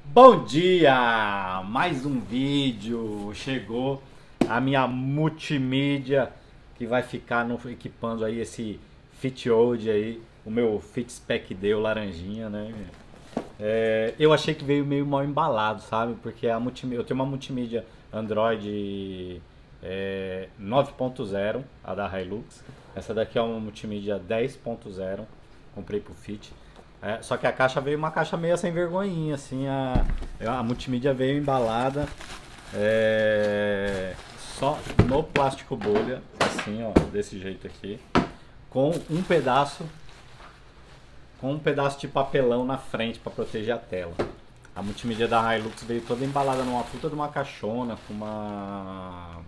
Bom dia! Mais um vídeo. Chegou a minha multimídia que vai ficar equipando aí esse FitOld aí, o meu Fitspec D, o laranjinha, né? Eu achei que veio meio mal embalado, sabe? Porque eu tenho uma multimídia Android 9.0, a da Hilux. Essa daqui é uma multimídia 10.0, comprei pro Fit. Só que a caixa veio uma caixa meio sem vergonhinha, assim, a multimídia veio embalada só no plástico bolha, assim, ó, desse jeito aqui, com um pedaço de papelão na frente para proteger a tela. A multimídia da Hilux veio toda embalada numa puta de uma caixona com uma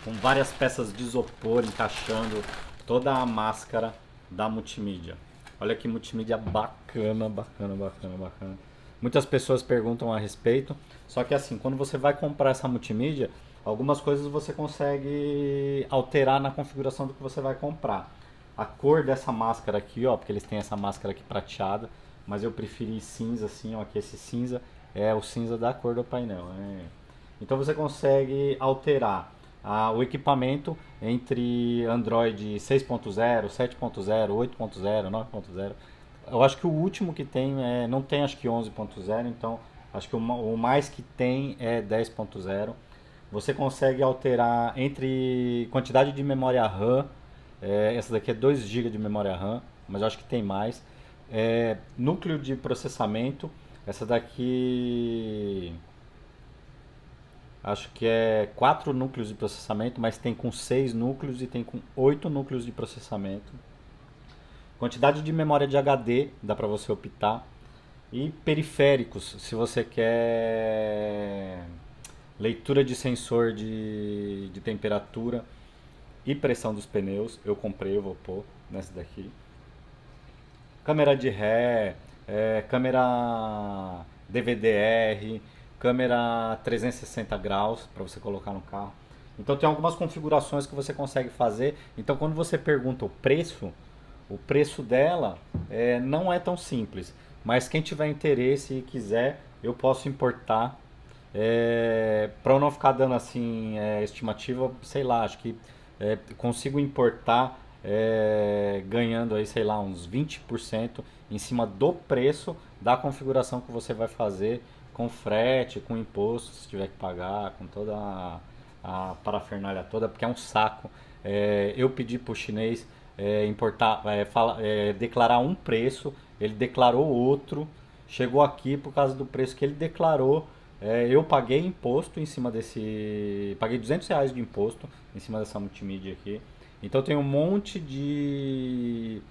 com várias peças de isopor encaixando toda a máscara da multimídia. Olha que multimídia bacana, bacana, bacana, bacana. Muitas pessoas perguntam a respeito, só que assim, quando você vai comprar essa multimídia, algumas coisas você consegue alterar na configuração do que você vai comprar. A cor dessa máscara aqui, ó, porque eles têm essa máscara aqui prateada, mas eu preferi cinza assim, ó, que esse cinza é o cinza da cor do painel. Então você consegue alterar o equipamento entre Android 6.0, 7.0, 8.0, 9.0. Eu acho que o último que tem não tem acho que 11.0, então acho que o mais que tem é 10.0. Você consegue alterar entre quantidade de memória RAM, essa daqui é 2 GB de memória RAM, mas eu acho que tem mais. Núcleo de processamento, essa daqui acho que é 4 núcleos de processamento, mas tem com 6 núcleos e tem com 8 núcleos de processamento. Quantidade de memória de HD, dá para você optar. E periféricos, se você quer leitura de sensor de temperatura e pressão dos pneus, eu comprei, eu vou pôr nessa daqui. Câmera de ré, câmera DVDR, câmera 360 graus para você colocar no carro. Então tem algumas configurações que você consegue fazer. Então quando você pergunta o preço dela não é tão simples. Mas quem tiver interesse e quiser, eu posso importar. Para eu não ficar dando assim estimativa, sei lá, acho que consigo importar ganhando aí, sei lá, uns 20% em cima do preço da configuração que você vai fazer com frete, com imposto, se tiver que pagar, com toda a parafernália toda, porque é um saco. Eu pedi para o chinês importar, declarar um preço, ele declarou outro, chegou aqui por causa do preço que ele declarou. Eu paguei imposto em cima desse. Paguei R$ 200 de imposto em cima dessa multimídia aqui. Então tem um monte de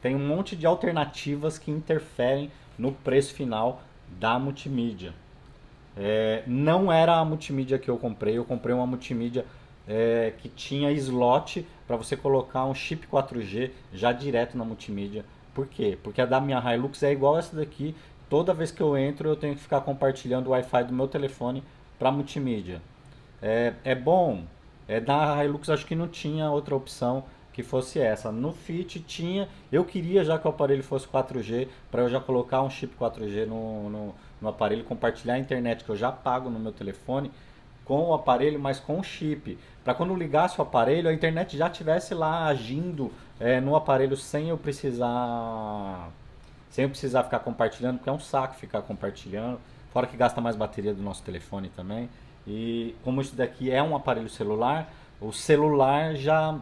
tem um monte de alternativas que interferem no preço final da multimídia. Não era a multimídia que eu comprei uma multimídia que tinha slot para você colocar um chip 4G já direto na multimídia. Por quê? Porque a da minha Hilux é igual essa daqui. Toda vez que eu entro, eu tenho que ficar compartilhando o Wi-Fi do meu telefone para multimídia. É bom. Na Hilux acho que não tinha outra opção que fosse essa. No Fit tinha. Eu queria já que o aparelho fosse 4G para eu já colocar um chip 4G no aparelho, compartilhar a internet que eu já pago no meu telefone com o aparelho, mas com o chip. Para quando ligasse o aparelho, a internet já estivesse lá agindo no aparelho sem eu precisar ficar compartilhando, porque é um saco ficar compartilhando. Fora que gasta mais bateria do nosso telefone também. E como isso daqui é um aparelho celular, o celular já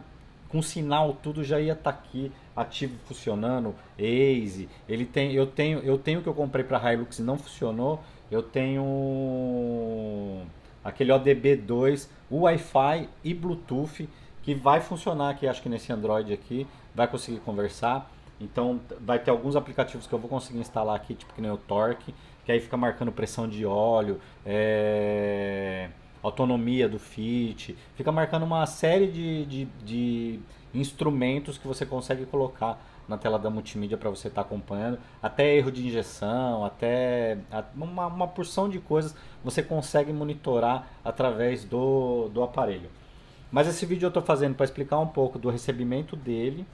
com sinal tudo já ia estar aqui ativo funcionando, Waze, eu tenho o que eu comprei para Hilux e não funcionou, eu tenho aquele ODB2, o Wi-Fi e Bluetooth que vai funcionar aqui, acho que nesse Android aqui, vai conseguir conversar. Então vai ter alguns aplicativos que eu vou conseguir instalar aqui, tipo que nem o Torque, que aí fica marcando pressão de óleo, autonomia do Fit, fica marcando uma série de instrumentos que você consegue colocar na tela da multimídia para você estar acompanhando. Até erro de injeção, até uma porção de coisas você consegue monitorar através do aparelho. Mas esse vídeo eu estou fazendo para explicar um pouco do recebimento dele.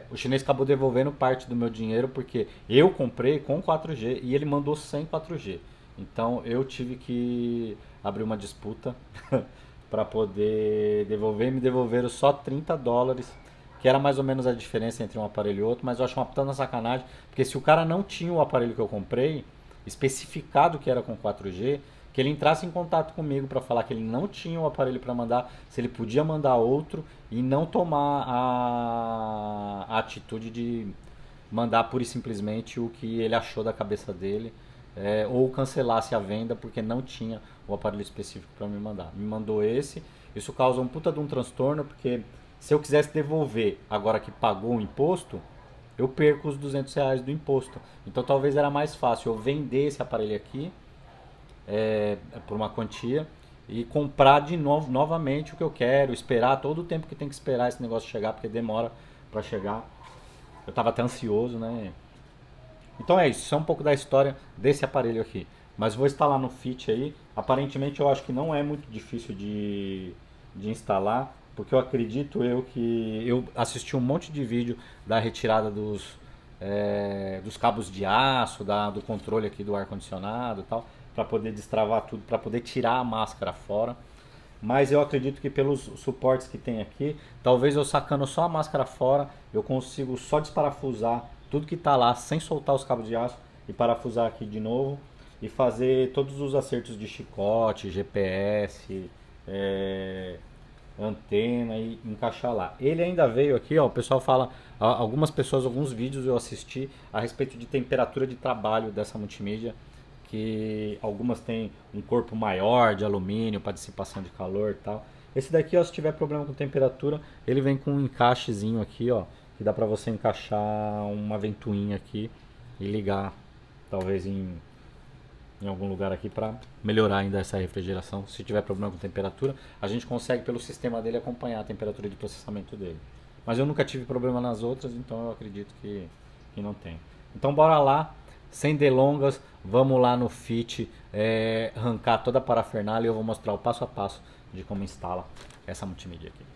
O chinês acabou devolvendo parte do meu dinheiro porque eu comprei com 4G e ele mandou sem 4G. Então eu tive que abrir uma disputa para poder devolver. Me devolveram só US$ 30, que era mais ou menos a diferença entre um aparelho e outro. Mas eu acho uma puta sacanagem, porque se o cara não tinha o aparelho que eu comprei, especificado que era com 4G, que ele entrasse em contato comigo para falar que ele não tinha o aparelho para mandar, se ele podia mandar outro e não tomar a atitude de mandar pura e simplesmente o que ele achou da cabeça dele, ou cancelasse a venda porque não tinha o aparelho específico para me mandar. Me mandou esse, isso causa um puta de um transtorno, porque se eu quisesse devolver agora que pagou o imposto, eu perco os R$ 200 do imposto. Então talvez era mais fácil eu vender esse aparelho aqui por uma quantia e comprar de novo novamente o que eu quero, esperar todo o tempo que tem que esperar esse negócio chegar, porque demora para chegar. Eu estava até ansioso, né? Então é isso é um pouco da história desse aparelho aqui. Mas vou instalar no Fit aí. Aparentemente eu acho que não é muito difícil de instalar, porque eu acredito que eu assisti um monte de vídeo da retirada dos cabos de aço, do controle aqui do ar-condicionado e tal, para poder destravar tudo, para poder tirar a máscara fora. Mas eu acredito que pelos suportes que tem aqui, talvez eu sacando só a máscara fora, eu consigo só desparafusar tudo que está lá sem soltar os cabos de aço e parafusar aqui de novo e fazer todos os acertos de chicote, GPS, antena e encaixar lá. Ele ainda veio aqui, ó, o pessoal fala, algumas pessoas, alguns vídeos eu assisti a respeito de temperatura de trabalho dessa multimídia, que algumas têm um corpo maior de alumínio para dissipação de calor e tal. Esse daqui, ó, se tiver problema com temperatura, ele vem com um encaixezinho aqui, ó, que dá para você encaixar uma ventoinha aqui e ligar, talvez em algum lugar aqui para melhorar ainda essa refrigeração. Se tiver problema com temperatura, a gente consegue pelo sistema dele acompanhar a temperatura de processamento dele. Mas eu nunca tive problema nas outras, então eu acredito que não tem. Então bora lá, sem delongas, vamos lá no Fit, arrancar toda a parafernália e eu vou mostrar o passo a passo de como instala essa multimídia aqui.